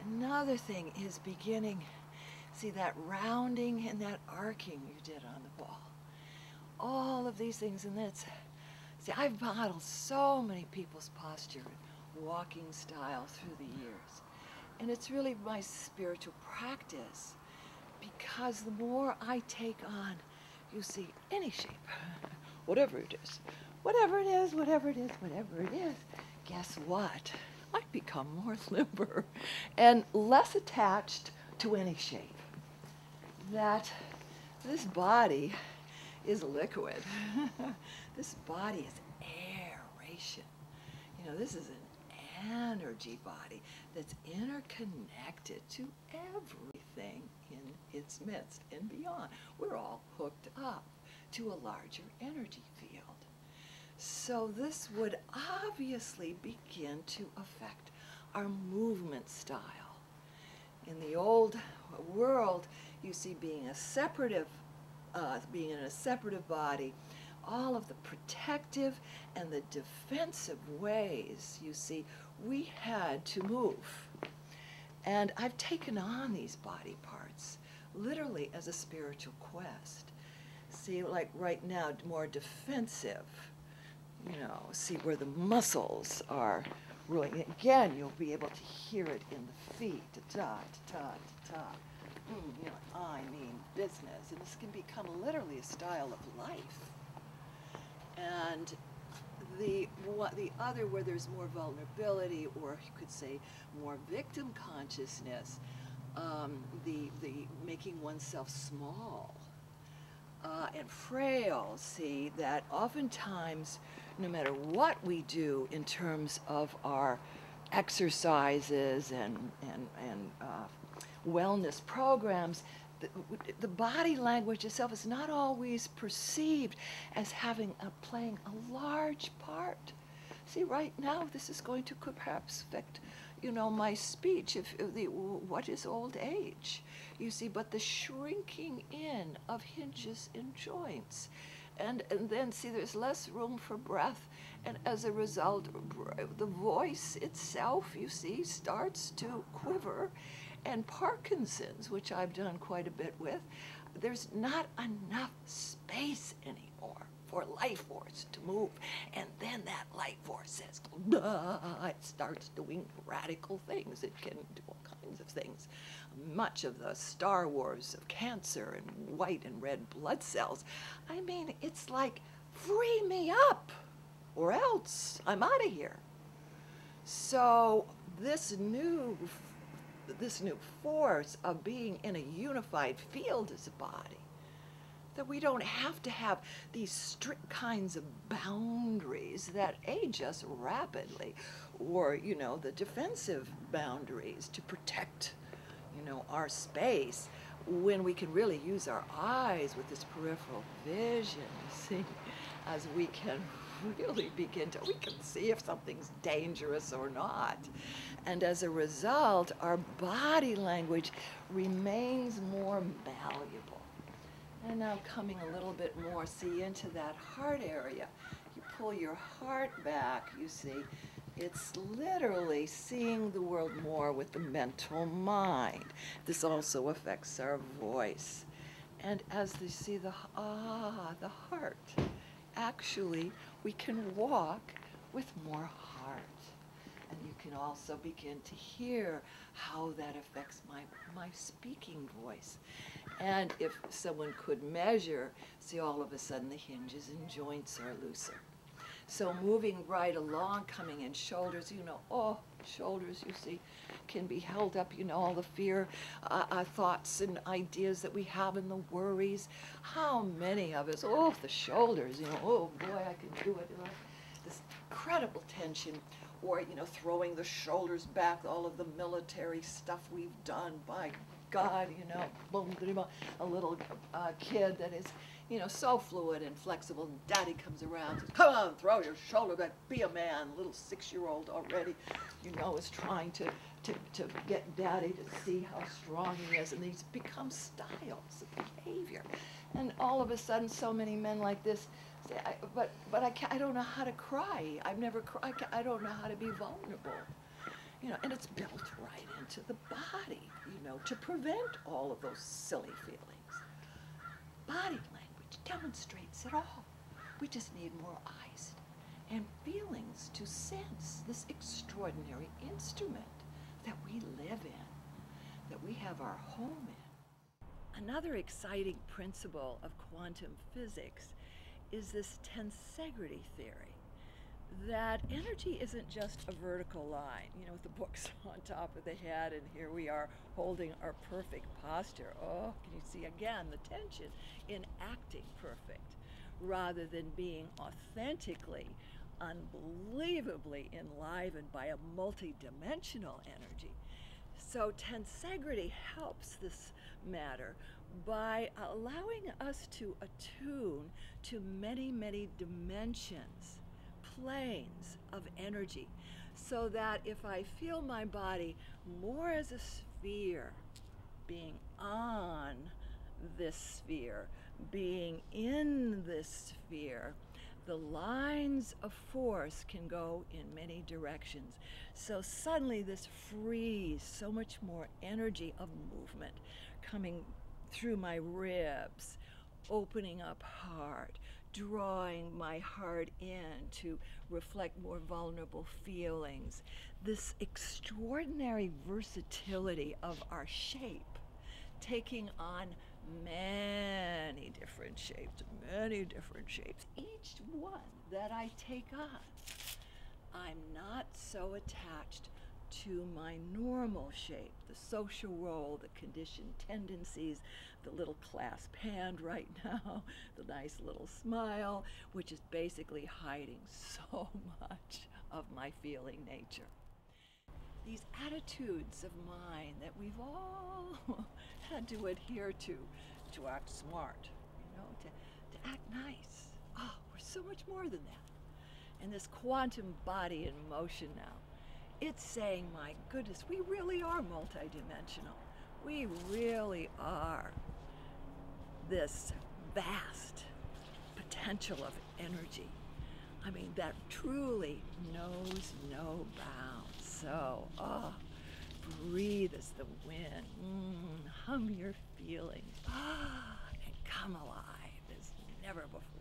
Another thing is beginning, see that rounding and that arcing you did on the ball. All of these things, and that's, see, I've modeled so many people's posture and walking style through the years. And it's really my spiritual practice, because the more I take on, you see, any shape, whatever it is, whatever it is, whatever it is, whatever it is, guess what? I become more limber and less attached to any shape. That this body is liquid. This body is aeration. You know, this is an energy body that's interconnected to everything in its midst and beyond. We're all hooked up to a larger energy field. So this would obviously begin to affect our movement style. In the old world, you see being in a separative body, all of the protective and the defensive ways, you see, we had to move. And I've taken on these body parts literally as a spiritual quest. See, like right now, more defensive. You know, see where the muscles are ruling. Again, you'll be able to hear it in the feet. Ta-ta, ta-ta, ta-ta. You know, I mean business. And this can become literally a style of life. And the other, where there's more vulnerability, or you could say more victim consciousness, the making oneself small and frail, see, that oftentimes, no matter what we do in terms of our exercises and wellness programs, the body language itself is not always perceived as playing a large part. See, right now, this is going to perhaps affect, you know, my speech. What is old age? You see, but the shrinking in of hinges and joints. And then, see, there's less room for breath. And as a result, the voice itself, you see, starts to quiver. And Parkinson's, which I've done quite a bit with, there's not enough space anymore for life force to move. And then that life force says, it starts doing radical things. It can do all kinds of things. Much of the Star Wars of cancer and white and red blood cells, I mean, it's like, free me up, or else I'm out of here. So this new force of being in a unified field as a body, that we don't have to have these strict kinds of boundaries that age us rapidly, or, you know, the defensive boundaries to protect, you know, our space, when we can really use our eyes with this peripheral vision, see, as we can really begin to, we can see if something's dangerous or not. And as a result, our body language remains more malleable. And now coming a little bit more, see, into that heart area. You pull your heart back, you see, it's literally seeing the world more with the mental mind. This also affects our voice. And as you see the heart, actually, we can walk with more heart. And you can also begin to hear how that affects my speaking voice. And if someone could measure, see, all of a sudden the hinges and joints are looser. So moving right along, coming in shoulders, you know, shoulders, you see, can be held up, you know, all the fear, thoughts and ideas that we have and the worries. How many of us, the shoulders, you know, oh boy, I can do it. This incredible tension, or, you know, throwing the shoulders back, all of the military stuff we've done, by God, you know, boom, a little kid that is, you know, so fluid and flexible. Daddy comes around, says, come on, throw your shoulder back, be a man. Little 6-year-old already, you know, is trying to get Daddy to see how strong he is. And these become styles of behavior. And all of a sudden, so many men like this say, but I don't know how to cry. I've never cried. I don't know how to be vulnerable. and it's built right into the body, to prevent all of those silly feelings. Body language demonstrates it all. We just need more eyes and feelings to sense this extraordinary instrument that we live in, that we have our home in. Another exciting principle of quantum physics is this tensegrity theory, that energy isn't just a vertical line, with the books on top of the head, and here we are holding our perfect posture. Oh, can you see again the tension in acting perfect rather than being authentically, unbelievably enlivened by a multi-dimensional energy. So tensegrity helps this matter by allowing us to attune to many, many dimensions, planes of energy, so that if I feel my body more as a sphere, being on this sphere, being in this sphere, the lines of force can go in many directions. So suddenly this frees so much more energy of movement coming through my ribs, opening up heart, drawing my heart in to reflect more vulnerable feelings. This extraordinary versatility of our shape, taking on many different shapes. Each one that I take on, I'm not so attached to my normal shape, the social role, the conditioned tendencies, the little clasp hand right now, the nice little smile, which is basically hiding so much of my feeling nature. These attitudes of mine that we've all had to adhere to act smart, to act nice. Oh, we're so much more than that. And this quantum body in motion now, it's saying, my goodness, we really are multidimensional. We really are this vast potential of energy. I mean, that truly knows no bounds. So, breathe as the wind. Hum your feelings. And come alive as never before.